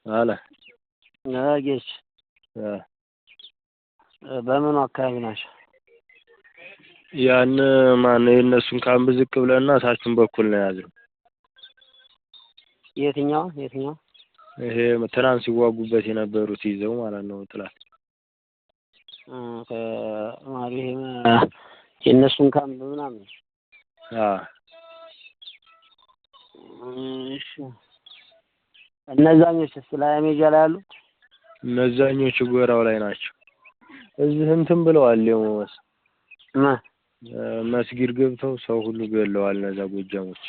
አለ ነገች በምን አካባቢ ናቸው? ያን ማን የነሱን ካምብ ዝቅ ብለና ታችን በኩል ነው ያዘው። የትኛው ይሄ ትናንት ሲዋጉበት የነበሩት ይዘው ማለት ነው ጥላት ከማሪ የነሱን ካምብ ምናምን እሺ እነዛኞች ላይ ሜጃ ላይ አሉ። እነዛኞች ጎራው ላይ ናቸው። እዚህ እንትን ብለዋል የሞስ መስጊድ ገብተው ሰው ሁሉ ገለዋል። እነዛ ጎጃሞች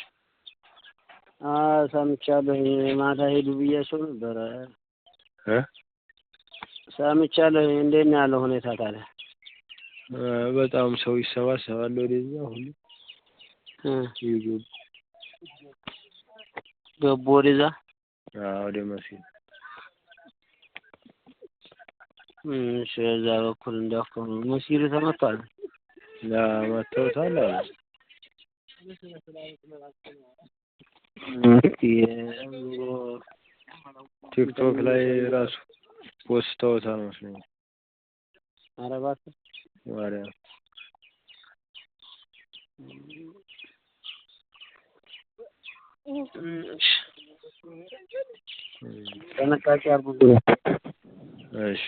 ሰምቻለሁ። ማታ ሄዱ ብያቸው ነበር። ሰምቻለሁ። እንዴት ነው ያለው ሁኔታ ታዲያ? በጣም ሰው ይሰባሰባል ወደዛ ሁሉ ገቡ ወደዛ ወደ መስጊድ እሺ እዛ በኩል እንዳፈኑ መስጊዱ ተመቷል። መተውታል አለ ቲክቶክ ላይ ራሱ ፖስተውታል መስሎኝ። አረባት ማርያም ጥንቃቄ አድርጉ። እሺ